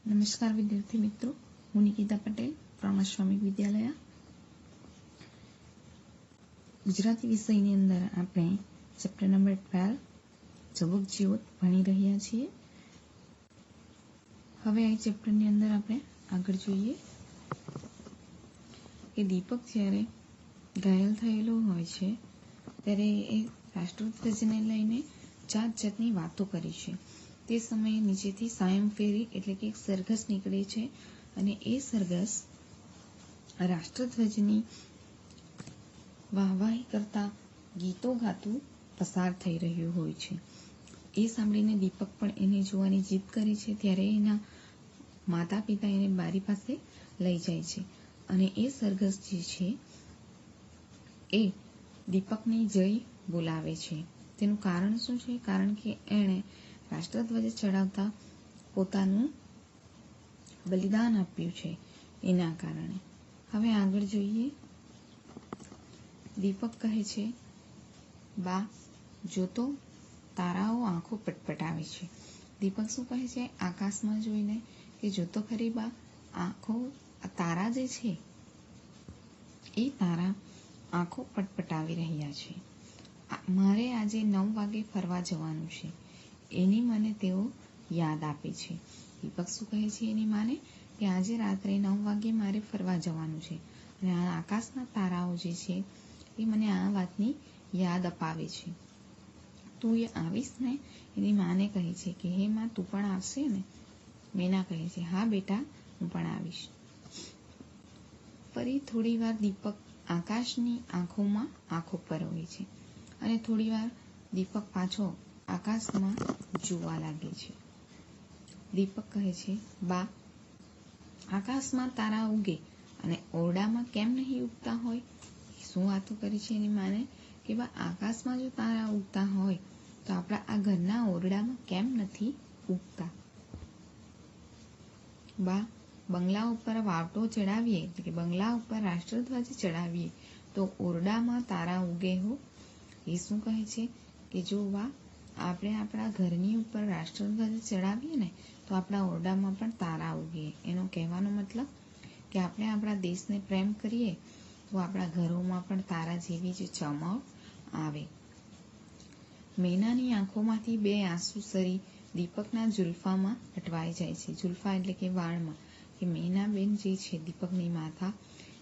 નમસ્કાર વિદ્યાર્થી મિત્રો, હું નિકિતા પટેલ પ્રણવ શ્રમિક વિદ્યાલય ગુજરાતી વિષયની અંદર આપણે ચેપ્ટર નંબર 12 ઝબક જ્યોત ભણી રહ્યા છીએ. હવે આ ચેપ્ટરની અંદર આપણે આગળ જોઈએ કે દીપક જ્યારે ઘાયલ થયેલો હોય છે ત્યારે એ રાષ્ટ્રધ્વજને લઈને જાતની વાતો કરે છે. તે સમયે નીચેથી સાયમ ફેરી એટલે કે એક સરઘસ નીકળે છે અને એ સરઘસ રાષ્ટ્રધ્વજની વાહવાહી કરતા ગીતો ગાતું પસાર થઈ રહ્યું હોય છે. એ સાંભળીને દીપક પણ એને જોવાની જીદ કરે છે. ત્યારે એના માતા પિતા એને બારી પાસે લઈ જાય છે અને એ સરઘસ જે છે એ દીપકની જય બોલાવે છે. તેનું કારણ શું છે? કારણ કે એણે રાષ્ટ્રધ્વજ ચડાવતા પોતાનું બલિદાન આપ્યું છે, એના કારણે. હવે આગળ જોઈએ. દીપક કહે છે, બા જો તો તારાઓ આંખો પટપટાવે છે. દીપક શું કહે છે? આકાશમાં જોઈને કે જો તો ખરી બા, આંખો તારા જે છે એ તારા આંખો પટપટાવી રહ્યા છે. મારે આજે 9 વાગે ફરવા જવાનું છે. એની મને તેઓ યાદ આપે છે. દીપક શું કહે છે એની માને કે આજે રાત્રે 9 વાગે મારે ફરવા જવાનું છે અને આ આકાશના તારાઓ જે છે એ મને આ વાતની યાદ અપાવે છે. તું એ આવીશ ને? એની માને કહે છે કે હે માં, તું પણ આવશે ને? મેના કહે છે હા બેટા, હું પણ આવીશ. ફરી થોડી વાર દીપક આકાશની આંખોમાં આંખો પરોવે છે અને થોડી વાર દીપક પાછો આકાશમાં જોવા લાગે છે. દીપક કહે છે, બા આકાશમાં તારા ઉગે અને ઓરડામાં કેમ નહીં ઉગતા હોય? શું વાતો કરી છે એની માને કે બા, આકાશમાં જો તારા ઉગતા હોય તો આપણા આ ઘરના ઓરડામાં કેમ નથી ઉગતા? બા બંગલા ઉપર વાવટો ચડાવીએ એટલે કે બંગલા ઉપર રાષ્ટ્રધ્વજ ચડાવીએ તો ઓરડામાં તારા ઉગે હો. એ શું કહે છે કે જો બા, આપણે આપણા ઘરની ઉપર રાષ્ટ્રધ્વજ ચડાવીએ ને તો આપણા ઓરડામાં પણ તારા ઉગે. એનો કહેવાનો મતલબ કે આપણે આપણા દેશને પ્રેમ કરીએ તો આપણા ઘરોમાં પણ તારા જેવી જ ચમક આવે. મેનાની આંખોમાંથી 2 આંસુ સરી દીપકના જુલ્ફામાં અટવાઈ જાય છે. જુલ્ફા એટલે કે વાળમાં. કે મેનાબેન જે છે દીપકની માતા,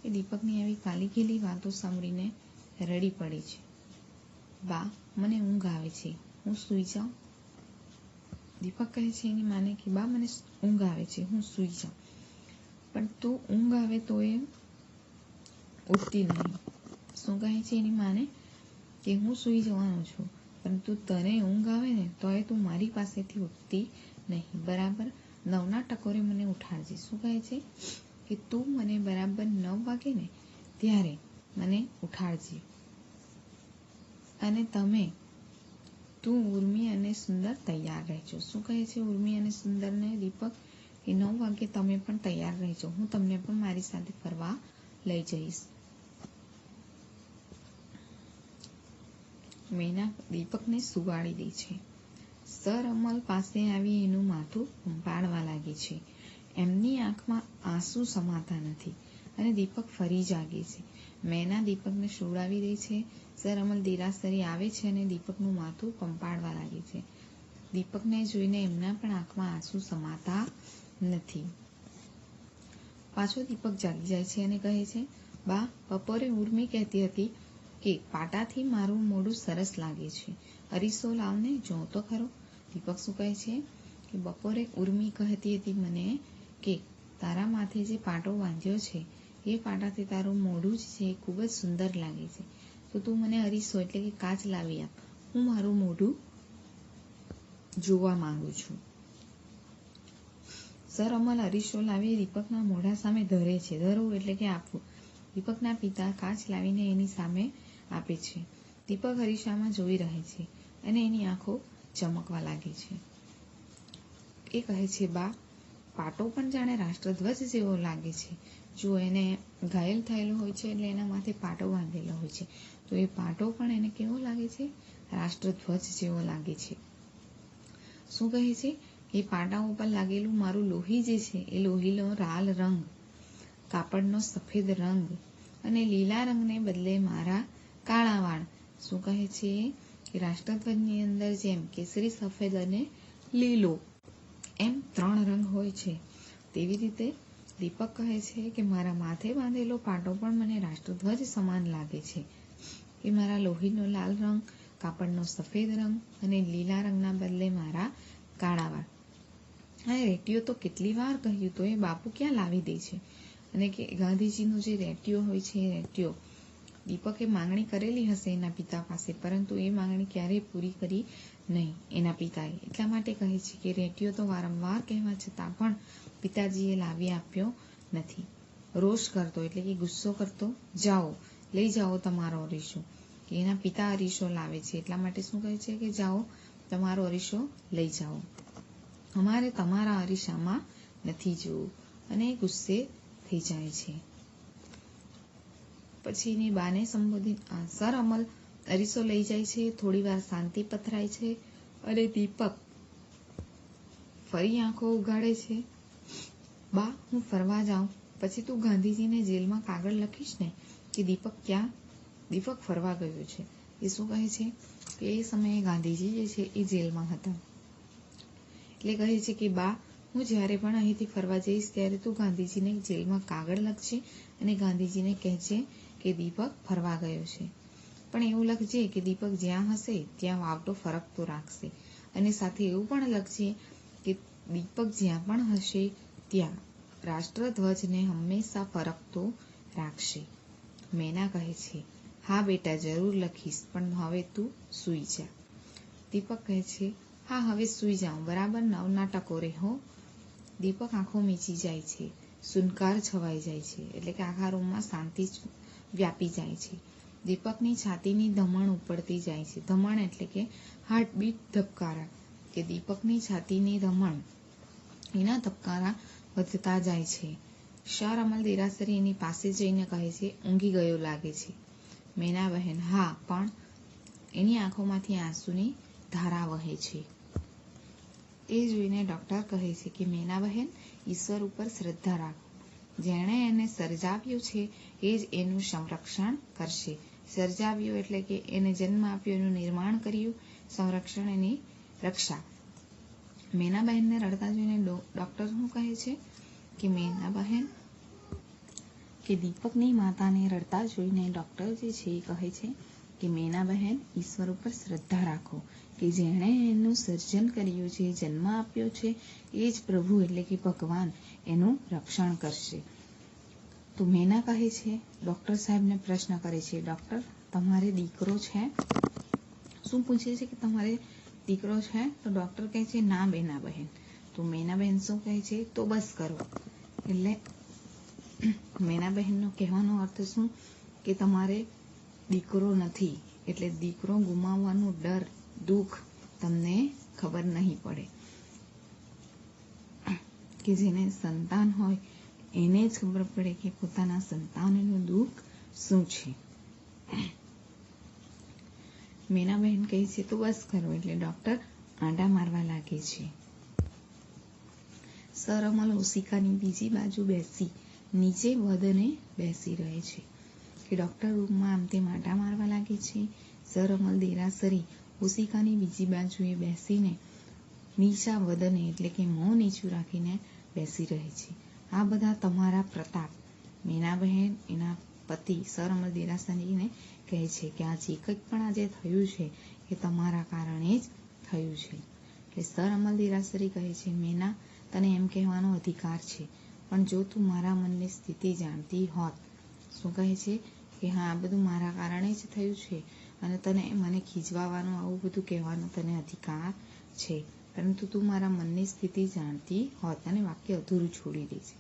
એ દીપકની આવી કાલી ઘેલી વાતો સાંભળીને રડી પડે છે. બા મને ઊંઘ આવે છે, હું સૂઈ જાઉં? દીપક કહે છે એની માને કે બા મને ઊંઘ આવે છે, હું સૂઈ જાઉં. પણ તું ઊંઘ આવે તો એ ઉઠતી નહીં. શું કહે છે એની માને કે હું સૂઈ જવાનો છું, પરંતુ તને ઊંઘ આવે ને તો એ તું મારી પાસેથી ઉઠતી નહીં. બરાબર 9ના ટકોરે મને ઉઠાડજે. શું કહે છે કે તું મને બરાબર 9 વાગે ને ત્યારે મને ઉઠાડજે. અને તું ઉર્મી અને સુંદર તૈયાર રહેજો. શું કહે છે ઉર્મી અને સુંદરને દીપક કે 9 વાગે તમે પણ તૈયાર રહેજો, હું તમને પણ મારી સાથે ફરવા લઈ જઈશ. મેના દીપકને સુવાડી દે છે. સર અમલ પાસે આવી એનું માથું પંપાળવા લાગે છે. એમની આંખમાં આંસુ સમાતા નથી અને દીપક ફરી જાગે છે. મેના દીપકને સુવડાવી દે છે. સર અમલ દેરાસરી આવે છે અને દીપકનું માથું પંપાળવા લાગે છે. દીપકને જોઈને એમના પણ આંખમાં આંસુ સમાતા નથી. પાછો દીપક જાગી જાય છે અને કહે છે, બા બપોરે ઉર્મી કહેતી હતી કે પાટાથી મારું મોઢું સરસ લાગે છે, અરીસો લાવને જોઉં તો ખરો. દીપક શું કહે છે કે બપોરે ઉર્મી કહેતી હતી મને કે તારા માથે જે પાટો બાંધ્યો છે એ પાટાથી તારું મોઢું જ છે એ ખૂબ જ સુંદર લાગે છે, તો તું મને અરીસો એટલે કે કાચ લાવી આપ, હું મારું મોઢું જોવા માંગુ છું. સર અમલ અરીસો લાવી દીપકના મોઢા સામે ધરે છે. ધરવું એટલે કે આપવું. દીપકના પિતા કાચ લાવીને એની સામે આપે છે. દીપક અરીસામાં જોઈ રહે છે અને એની આંખો ચમકવા લાગે છે. એ કહે છે, બા પાટો પણ જાણે રાષ્ટ્રધ્વજ જેવો લાગે છે. જો એને ઘાયલ થયેલો હોય છે એટલે એના માથે પાટો બાંધેલો હોય છે, તો એ પાટો પણ એને કેવો લાગે છે? રાષ્ટ્રધ્વજ જેવો લાગે છે. શું કહે છે કે એ પાટા ઉપર લાગેલું મારું લોહી જે છે એ લોહીનો લાલ રંગ, કાપડનો સફેદ રંગ અને લીલા રંગને બદલે મારા કાળા વાળ. શું કહે છે કે રાષ્ટ્રધ્વજની અંદર જેમ કેસરી, સફેદ અને લીલો એમ 3 રંગ હોય છે, તેવી રીતે દીપક કહે છે કે મારા માથે બાંધેલો પાટો પણ મને રાષ્ટ્રધ્વજ સમાન લાગે છે કે મારા લોહીનો લાલ રંગ, કાપડનો સફેદ રંગ અને લીલા રંગના બદલે મારા કાળા વાળ. અને રેટીઓ તો કેટલી વાર કહ્યું તો એ બાપુ ક્યાં લાવી દે છે. અને કે ગાંધીજીનો જે રેટીઓ હોય છે એ રેટીઓ દીપકે માંગણી કરેલી હશે એના પિતા પાસે, પરંતુ એ માંગણી ક્યારેય પૂરી કરી નહીં એના પિતાએ. એટલા માટે કહે છે કે રેટીઓ તો વારંવાર કહેવા છતાં પણ પિતાજીએ લાવી આપ્યો નથી. રોષ કરતો એટલે કે ગુસ્સો કરતો, જાઓ લઈ જાઓ તમારો અરીસો, કે એના પિતા અરીસો લાવે છે એટલા માટે શું કહે છે કે જાઓ તમારો અરીસો લઈ જાઓ, અમારે તમારા અરીસામાં નથી જોવું. અને ગુસ્સે થઈ જાય છે. પછી એની બાને સંબોધિત સર અમલ અરીસો લઈ જાય છે. થોડી વાર શાંતિ પથરાય છે અને દીપક ફરી આંખો ઉઘાડે છે. બા, હું ફરવા જાઉં પછી તું ગાંધીજીને જેલમાં કાગળ લખીશ ને કે દીપક ફરવા ગયો છે. એ શું કહે છે કે એ સમયે ગાંધીજી જે છે એ જેલમાં હતા. એટલે કહે છે કે બા, હું જ્યારે પણ અહીંથી ફરવા જઈશ ત્યારે તું ગાંધીજીને જેલમાં કાગળ લખજે અને ગાંધીજીને કહેજે કે દીપક ફરવા ગયો છે. પણ એવું લખજે કે દીપક જ્યાં હશે ત્યાં વાવટો ફરકતો રાખશે, અને સાથે એવું પણ લખજે કે દીપક જ્યાં પણ હશે ત્યાં રાષ્ટ્રધ્વજને હંમેશા ફરકતો રાખશે. મેના કહે છે, હા બેટા, જરૂર લખીશ, પણ હવે તું સૂઈ જા. દીપક કહે છે, હા હવે સૂઈ જાઉં, બરાબર નવના ટકોરે હો. દીપક આંખો મીચી જાય છે. સુનકાર છવાઈ જાય છે, એટલે કે આખા રૂમમાં શાંતિ વ્યાપી જાય છે. દીપકની છાતીની ધમણ ઉપડતી જાય છે. ધમણ એટલે કે હાર્ટબીટ, ધબકારા, કે દીપકની છાતીની ધમણ એના ધબકારા વધતા જાય છે. સર અમલ દેરાસરી એની પાસે જઈને કહે છે, ઊંઘી ગયો લાગે છે. મેના બહેન, હા, પણ એની આંખોમાંથી આંસુની ધારા વહે છે. એ જોઈને ડોક્ટર કહે છે કે મેના બહેન, ઈશ્વર ઉપર શ્રદ્ધા રાખો. જેણે એને સર્જાવ્યો છે એ જ એનું સંરક્ષણ કરશે. સર્જાવ્યો એટલે કે એને જન્મ આપ્યો, એનું નિર્માણ કર્યું, સંરક્ષણ એની રક્ષા. મેના બહેનને રડતા જોઈને ડોક્ટર શું કહે છે કે મેના બહેન કે દીપકની માતાને રડતા જોઈને ડોક્ટર જે છે એ કહે છે કે મેના બહેન, ઈશ્વર ઉપર શ્રદ્ધા રાખો કે જેણે એનું સર્જન કર્યું છે, જન્મ આપ્યો છે, એ જ પ્રભુ એટલે કે ભગવાન એનું રક્ષણ કરશે. તો મેના કહે છે, ડોક્ટર સાહેબને પ્રશ્ન કરે છે, ડોક્ટર તમારે દીકરો છે? શું પૂછે છે કે તમારે દીકરો છે? તો ડોક્ટર કહે છે, ના મેના બહેન. તો મેના બહેન શું કહે છે, તો બસ કરો. એટલે મેના બહેનનો કહેવાનો અર્થ શું કે તમારે દીકરો નથી, એટલે દીકરો ગુમાવવાનું ડર, દુઃખ તમને ખબર નહીં પડે. કે જેને સંતાન હોય એને જ ખબર પડે કે પોતાના સંતાનનું દુઃખ શું છે. મેના બહેન કહે છે, તો બસ કરો. એટલે ડોક્ટર આંટા મારવા લાગે છે. સર અમલ ઓશિકાની બીજી બાજુ બેસી નીચે વધને બેસી રહે છે કે ડોક્ટર રૂમમાં આમ તેમ આંટા મારવા લાગે છે. સર અમલ દેરાસરી ઓશિકાની બીજી બાજુએ બેસીને નીચા વદને એટલે કે મોં નીચું રાખીને બેસી રહે છે. આ બધા તમારા પ્રતાપ. મેના બહેન એના પતિ સર અમલ દેરાસરીને કહે છે કે આ જે કંઈક પણ આજે થયું છે એ તમારા કારણે જ થયું છે. એટલે સર અમલ દેરાસરી કહે છે, મેના, તને એમ કહેવાનો અધિકાર છે, પણ જો તું મારા મનની સ્થિતિ જાણતી હોત. શું કહે છે કે હા, આ બધું મારા કારણે જ થયું છે અને તને મને ખીજવાનું, આવું બધું કહેવાનો તને અધિકાર છે, પરંતુ તું મારા મનની સ્થિતિ જાણતી હોત. અને વાક્ય અધૂરું છોડી દે છે.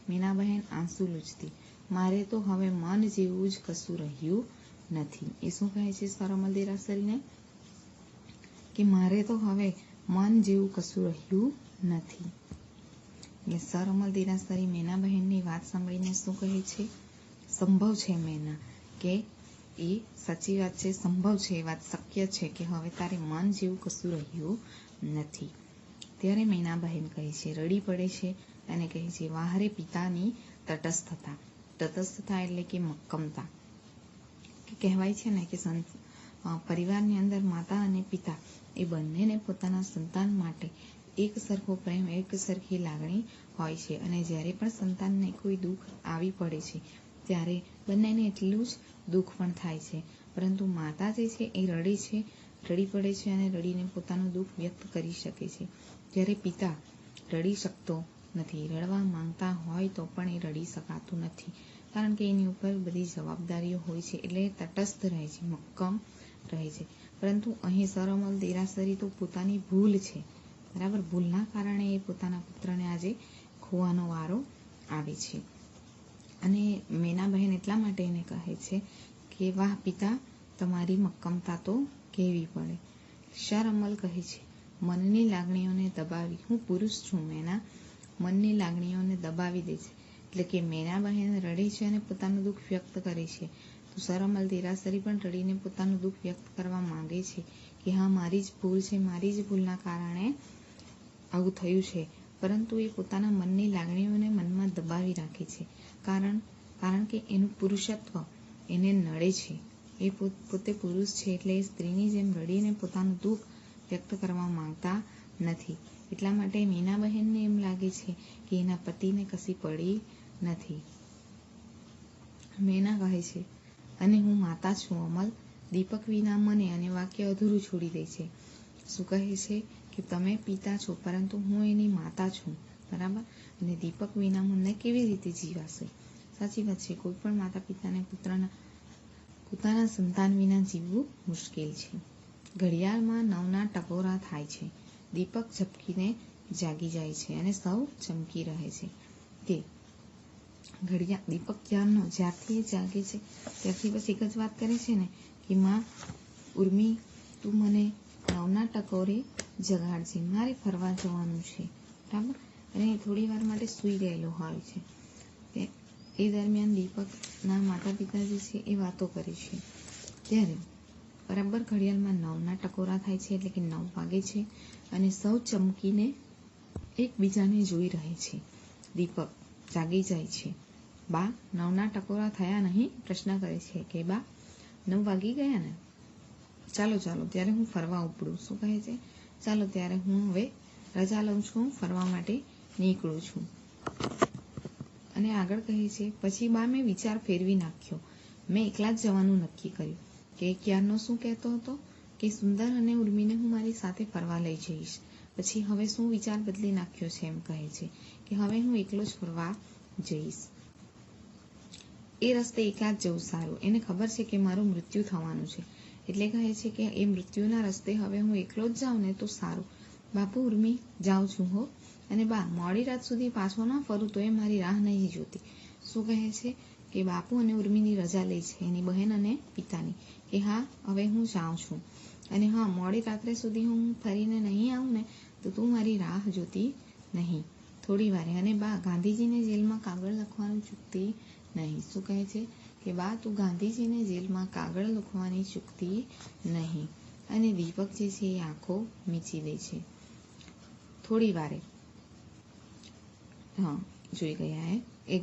મીના બહેન આંસુ લૂછતી, મારે તો હવે મન જેવું જ કશું રહ્યું નથી. એ શું કહે છે સર અમલ દેરાસરીને કે મારે તો હવે મન જેવું કશું રહ્યું નથી. એટલે સર અમલ દેરાસરી મેના બહેનની વાત સાંભળીને શું કહે છે, સંભવ છે મેના, કે એ સાચી વાત છે, સંભવ છે, એ વાત શક્ય છે કે હવે તારે મન જેવું કશું રહ્યું નથી. ત્યારે મીનાબહેન કહે છે, રડી પડે છે અને કહે છે, વાહરે પિતાની તટસ્થતા. તટસ્થતા એટલે કે મક્કમતા. કહેવાય છે ને કે પરિવારની અંદર માતા અને પિતા એ બંનેને પોતાના સંતાન માટે એક સરખો પ્રેમ, એક સરખી લાગણી હોય છે. અને જ્યારે પણ સંતાનને કોઈ દુઃખ આવી પડે છે ત્યારે બંનેને એટલું જ દુઃખ પણ થાય છે. પરંતુ માતા જે છે એ રડે છે, રડી પડે છે અને રડીને પોતાનું દુઃખ વ્યક્ત કરી શકે છે. જ્યારે પિતા રડી શકતો નથી, રડવા માંગતા હોય તો પણ એ રડી શકાતું નથી, કારણ કે એની ઉપર બધી જવાબદારીઓ હોય છે. એટલે તટસ્થ રહે છે, મક્કમ રહે છે. પરંતુ અહીં સરઅમલ દેરાસરી તો પોતાની ભૂલ છે, બરાબર, ભૂલના કારણે એ પોતાના પુત્રને આજે ખોવાનો વારો આવે છે. અને મીનાબહેન એટલા માટે એને કહે છે કે વાહ પિતા, તમારી મક્કમતા તો કહેવી પડે. સરઅમલ કહે છે, મનની લાગણીઓને દબાવી, હું પુરુષ છું મેના, મનની લાગણીઓને દબાવી દે છે. એટલે કે મીનાબહેન રડે છે અને પોતાનું દુઃખ વ્યક્ત કરે છે, તો સરઅમલ દેરાસરી પણ રડીને પોતાનું દુઃખ વ્યક્ત કરવા માંગે છે કે હા, મારી જ ભૂલ છે, મારી જ ભૂલના કારણે આવું થયું છે. પરંતુ એ પોતાના મનની લાગણીઓને મનમાં દબાવી રાખે છે, કારણ કે એનું પુરુષત્વ એને નડે છે. એ પોતે પુરુષ છે એટલે એ સ્ત્રીની જેમ રડીને પોતાનું દુઃખ વ્યક્ત કરવા માંગતા નથી. એટલા માટે મીનાબહેનને એમ લાગે છે કે એના પતિને કશી પડી નથી. મેના કહે છે, અને હું માતા છું અમલ, દીપક વિના મને, અને વાક્ય અધૂરું છોડી દે છે. શું કહે છે કે તમે પિતા છો પરંતુ હું એની માતા છું, બરાબર, અને દીપક વિના મને કેવી રીતે જીવાશે. સાચી વાત છે, કોઈ પણ માતા પિતાને પોતાના સંતાન વિના જીવવું મુશ્કેલ છે. ઘડિયાળમાં 9ના ટકોરા થાય છે. દીપક ઝબકીને જાગી જાય છે અને સૌ ચમકી રહે છે. કે દીપક જ્યારથી જાગે છે ત્યારથી બસ એક જ વાત કરે છે ને કે માં ઉર્મી, તું મને 9ના ટકોરે જગાડજે, મારે ફરવા જવાનું છે, બરાબર. અને થોડી વાર માટે સૂઈ ગયેલો હોય છે. એ દરમિયાન દીપકના માતા પિતા જે છે એ વાતો કરે છે. ત્યારે બરાબર ઘડિયાળમાં 9ના ટકોરા થાય છે, એટલે કે 9 વાગે છે, અને સૌ ચમકીને એકબીજાને જોઈ રહે છે. દીપક જાગી જાય છે. બા, 9ના ટકોરા થયા નહીં? પ્રશ્ન કરે છે કે બા 9 વાગી ગયા ને? ચાલો ત્યારે હું ફરવા ઉપડું. શું કહે છે? ચાલો ત્યારે હું હવે રજા લઉં છું, ફરવા માટે નીકળું છું. અને આગળ કહે છે, પછી બા મેં વિચાર ફેરવી નાખ્યો, મેં એકલા જ જવાનું નક્કી કર્યું. કે ક્યારનો શું કહેતો હતો કે સુંદર અને ઉર્મીને હું મારી સાથે ફરવા લઈ જઈશ. પછી હવે શું વિચાર બદલી નાખ્યો છે, એમ કહે છે કે હવે હું એકલો જ ફરવા જઈશ. એ રસ્તે એકલા જ જવું સારું. એને ખબર છે કે મારું મૃત્યુ થવાનું છે, એટલે કહે છે કે એ મૃત્યુના રસ્તે હવે હું એકલો જ જાઉં ને તો સારું. બાપુ, ઉર્મી, જાઉં છું હો. અને બા, મોડી રાત સુધી પાછો ના ફરું તો એ મારી રાહ નહીં જોતી. શું કહે છે કે બાપુ અને ઉર્મીની રજા લે છે, એની બહેન અને પિતાની, કે હા હવે હું જાઉં છું. અને હા, મોડી રાત્રે સુધી હું ફરીને નહીં આવું ને તો તું મારી રાહ જોતી નહીં. થોડી વારે. અને બા, ગાંધીજીને જેલમાં કાગળ લખવાનું ચૂકતી નહીં. શું કહે છે કે બા, તું ગાંધીજીને જેલમાં કાગળ લખવાની ચૂકતી નહીં. અને દીપક જે છે એ આંખો મીચી દે છે. થોડી વારે જોઈ ગયા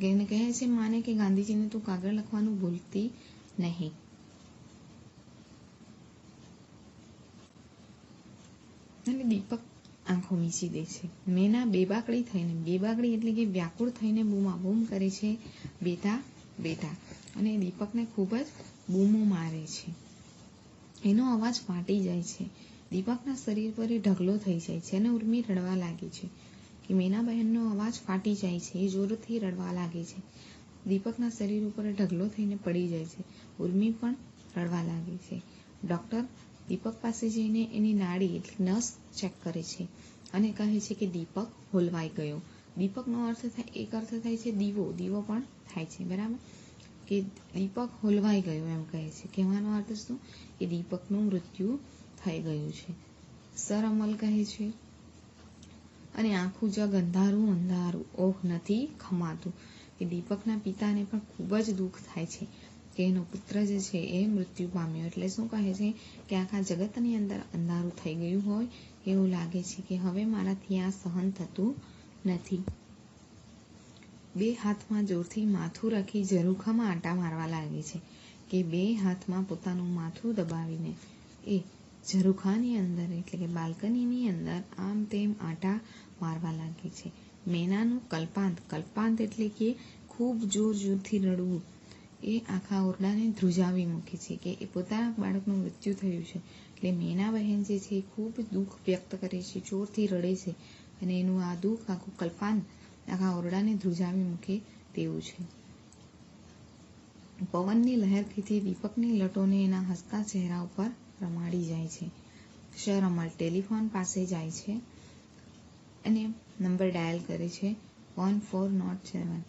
એને કહે છે માને કે ગાંધીજીને તું કાગળ લખવાનું ભૂલતી નહીં. અને દીપક આંખો મીચી દે છે. મેના બેબાકડી એટલે કે વ્યાકુળ થઈને બૂમાબૂમ કરે છે, બેટા બેટા. અને દીપકને ખૂબ જ બૂમો મારે છે. એનો અવાજ ફાટી જાય છે. દીપકના શરીર પર એ ઢગલો થઈ જાય છે અને ઉર્મી રડવા લાગે છે. કે મીનાબહેનનો અવાજ ફાટી જાય છે, એ જોરથી રડવા લાગે છે. દીપકના શરીર ઉપર ઢગલો થઈને પડી જાય છે. ઉર્મી પણ રડવા લાગે છે. ડૉક્ટર દીપક પાસે જઈને એની નાડી એટલે નસ ચેક કરે છે અને કહે છે કે દીપક હોલવાઈ ગયો. દીપકનો અર્થ થાય છે દીવો પણ થાય છે, બરાબર. કે દીપક હોલવાઈ ગયો એમ કહે છે. કહેવાનો અર્થ શું કે દીપકનું મૃત્યુ થઈ ગયું છે. સરઅમલ કહે છે, અને આખું જગ અંધારું, ઓહ નથી ખમાતું. કે દીપકના પિતાને પણ ખૂબ જ દુઃખ થાય છે કે એનો પુત્ર જે છે એ મૃત્યુ પામ્યો. એટલે શું કહે છે કે આખા જગતની અંદર અંધારું થઈ ગયું હોય એવું લાગે છે કે હવે મારાથી આ સહન થતું નથી. બે હાથમાં જોરથી માથું રાખી ઝરૂખામાં આંટા મારવા લાગે છે કે બે હાથમાં પોતાનું માથું દબાવીને એ ઝરૂખાની અંદર એટલે કે બાલ્કનીની અંદર આમ તેમ આંટા મારવા લાગે છે. મેનાનું કલ્પાંત એટલે કે ખૂબ જોરથી રડવું એ આખા ઓરડાને ધ્રુજાવી મૂકે છે કે એ પોતાના બાળકનું મૃત્યુ થયું છે. એટલે મેના બહેન જે છે એ ખૂબ દુઃખ વ્યક્ત કરે છે, જોરથી રડે છે અને એનું આ દુઃખ આખું કલ્પાંત આખા ઓરડાને ધ્રુજાવી મૂકે તેવું છે. પવનની લહેરથી દીપકની લટોને એના હસતા ચહેરા ઉપર રમાડી જાય છે. સર અમલ ટેલિફોન પાસે જાય છે અને નંબર ડાયલ કરે છે 1407.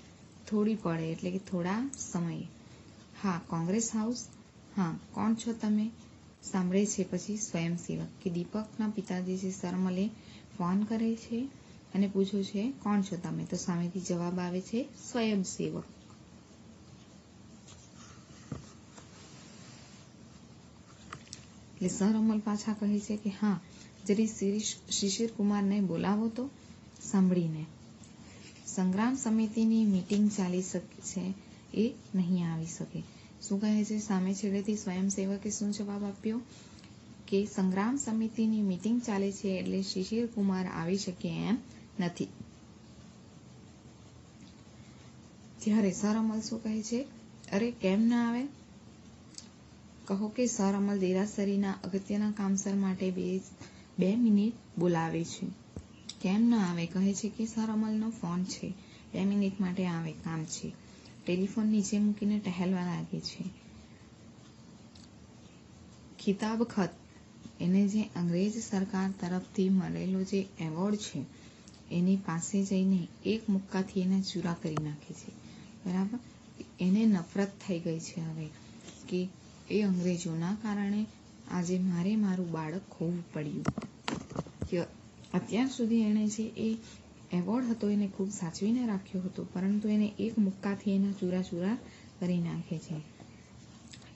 થોડી પડે એટલે કે થોડા સમયે. હા, કોંગ્રેસ હાઉસ. હા, કોણ છો તમે? સાંભળે છે પછી સ્વયંસેવક કે દીપકના પિતાજી છે સરમલે ફોન કરે છે અને પૂછ્યું છે કોણ છો તમે? તો સામેથી જવાબ આવે છે સ્વયંસેવક. એટલે સર અમલ પાછા કહે છે કે હા, જરી શિશિર કુમારને બોલાવો તો. સાંભળીને સંગ્રામ સમિતિની મીટિંગ ચાલી શકે છે, એ નહીં આવી શકે. શું કહે છે સામે છેડેથી સ્વયંસેવકે શું જવાબ આપ્યો કે સંગ્રામ સમિતિની મીટિંગ ચાલે છે એટલે શિશિર કુમાર આવી શકે એમ નથી. ત્યારે સર અમલ શું કહે છે, અરે કેમ ના આવે? કહો કે સર અમલ દેરાસરીના અગત્યના કામસર માટે 2 મિનિટ બોલાવે છે. કેમ ના આવે? કહે છે કે સર અમલનો ફોન છે, 2 મિનિટ માટે આવે, કામ છે. ટેલિફોન નીચે મૂકીને ટહેલવા લાગે છે. ખિતાબ ખત એને જે અંગ્રેજ સરકાર તરફથી મળેલો જે એવોર્ડ છે એની પાસે જઈને એક મુક્કાથી એના ચૂરા કરી નાખે છે. બરાબર, એને નફરત થઈ ગઈ છે હવે કે એ અંગ્રેજોના કારણે આજે મારું બાળક ખોવું પડ્યું. કે અત્યાર સુધી એણે જે એ એવોર્ડ હતો એને ખૂબ સાચવીને રાખ્યો હતો, પરંતુ એને એક મુક્કાથી એના ચૂરા કરી નાખે છે.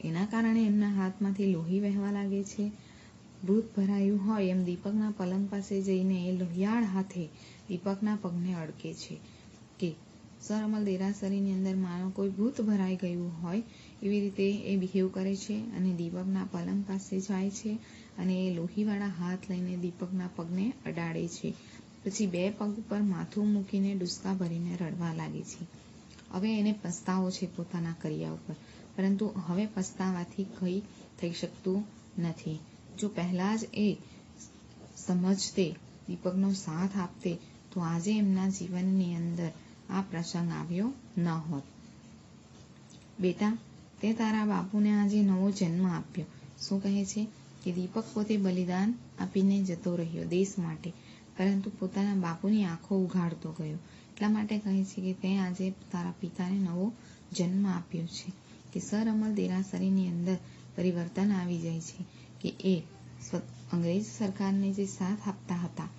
એના કારણે એમના હાથમાંથી લોહી વહેવા લાગે છે. ભૂત ભરાયું હોય એમ દીપકના પલંગ પાસે જઈને એ લોહિયાળ હાથે દીપકના પગને અડકે છે કે સર અમલ દેરાસરીની અંદર માનો કોઈ ભૂત ભરાઈ ગયું હોય એવી રીતે એ બિહેવ કરે છે અને દીપકના પલંગ પાસે જાય છે અને એ લોહીવાળા હાથ લઈને દીપકના પગને અડાડે છે. પછી 2 પગ ઉપર માથું મૂકીને ડુસકા ભરીને રડવા લાગે છે. હવે એને પસ્તાવો છે પોતાના કર્યા ઉપર, પરંતુ હવે પસ્તાવાથી કંઈ થઈ શકતું નથી. જો પહેલા જ એ સમજતે, દીપકનો સાથ આપતે, તો આજે એમના જીવનની અંદર આ પ્રસંગ આવ્યો ન હોત. બેટા, તે તારા બાપુને આજે નવો જન્મ આપ્યો. શું કહે છે કે દીપક પોતે બલિદાન આપીને જતો રહ્યો દેશ માટે, પરંતુ પોતાના બાપુની આંખો ઉઘાડતો ગયો. એટલા માટે કહે છે કે તે આજે તારા પિતાને નવો જન્મ આપ્યો છે. કે સર અમલ દેરાસરીની અંદર પરિવર્તન આવી જાય છે કે એ અંગ્રેજ સરકારને જે સાથ આપતા હતા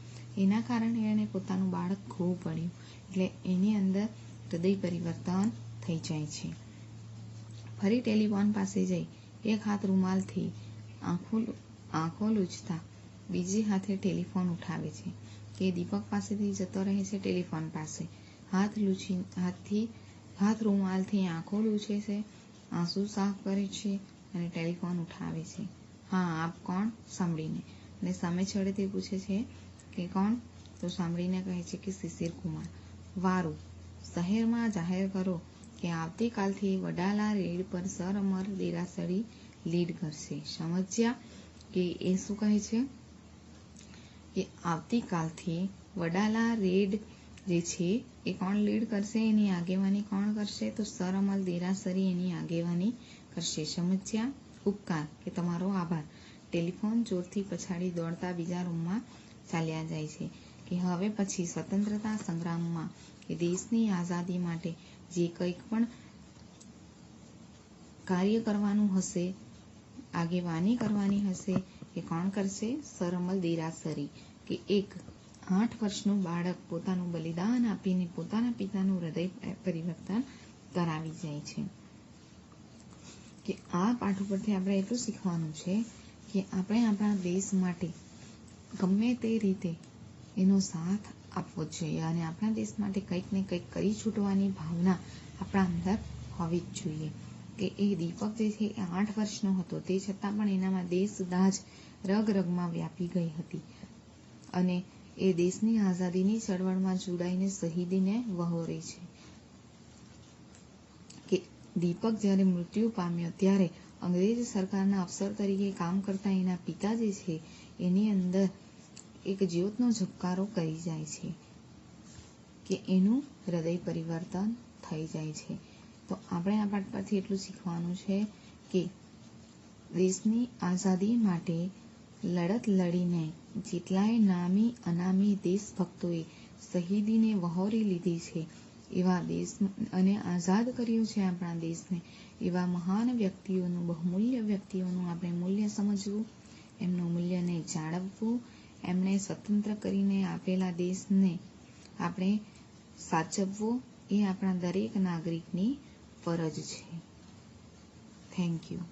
એના કારણે એને પોતાનું બાળક ખોવું પડ્યું. એટલે એની અંદર હૃદય પરિવર્તન થઈ જાય છે. ફરી ટેલિફોન પાસે જઈ એક હાથ રૂમાલથી આંખો લૂછતા બીજી હાથે ટેલિફોન ઉઠાવે છે કે દીપક પાસેથી જતો રહે છે ટેલિફોન પાસે. હાથ રૂમાલથી આંખો લૂછે છે, આંસુ સાફ કરે છે અને ટેલિફોન ઉઠાવે છે. હા, આપ કોણ? સાંભળીને. અને સામે છેડેથી પૂછે છે કે કોણ? તો સાંભળીને કહે છે કે શિશિર કુમાર. વારું, શહેરમાં જાહેર કરો કે આવતીકાલથી વડાલા રેડ પર સર અમર દેરાસરી લીડ કરશે. સમજ્યા? કે એ શું કહે છે કે આવતીકાલથી વડાલા રેડ જે છે એ કોણ લીડ કરશે, એની આગેવાની કોણ કરશે? તો સર અમલ દેરાસરી એની આગેવાની કરશે. સમજ્યા? ઉપકાર કે તમારો આભાર. ટેલિફોન જોરથી પછાડી દોડતા બીજા રૂમમાં ચાલ્યા જાય છે. કે હવે પછી સ્વતંત્રતા સંગ્રામમાં કે દેશની આઝાદી માટે જે કંઈક પણ કાર્ય કરવાનું હશે, આગેવાની કરવાની હશે, એ કોણ કરશે? સર અમલ દેરાસરી. કે એક 8 વર્ષનું બાળક પોતાનું બલિદાન આપીને પોતાના પિતાનું હૃદય પરિવર્તન કરાવી જાય છે. કે આ પાઠ ઉપરથી આપણે એટલું શીખવાનું છે કે આપણે આપણા દેશ માટે ગમે તે રીતે એનો સાથ આપવો જોઈએ અને આપણા દેશ માટે કંઈક ને કંઈક કરી છૂટવાની ભાવના આપણા અંદર હોવી જ જોઈએ. કે એ દીપક જે છે એ 8 વર્ષનો હતો, તે છતાં પણ એનામાં દેશદાઝ રગ રગમાં વ્યાપી ગઈ હતી અને એ દેશની આઝાદીની ચળવળમાં જોડાઈને શહીદીને વહોરે છે. કે દીપક જ્યારે મૃત્યુ પામ્યો ત્યારે અંગ્રેજ સરકારના અફસર તરીકે કામ કરતા એના પિતા જે છે એની અંદર એક જ્યોતનો ઝબકારો કરી જાય છે કે એનું હૃદય પરિવર્તન થઈ જાય છે. તો આપણે આ પાઠ પરથી એટલું શીખવાનું છે કે દેશની આઝાદી માટે લડત લડીને જેટલાય નામી અનામી દેશભક્તોએ શહીદીને વહોરી લીધી છે, એવા દેશ અને આઝાદ કર્યું છે આપણા દેશને, એવા મહાન વ્યક્તિઓનું, બહુમૂલ્ય વ્યક્તિઓનું આપણે મૂલ્ય સમજવું, એમનું મૂલ્યને જાળવવું, એમણે સ્વતંત્ર કરીને આપેલા દેશને આપણે સાચવવો એ આપણા દરેક નાગરિકની ફરજ છે. Thank you.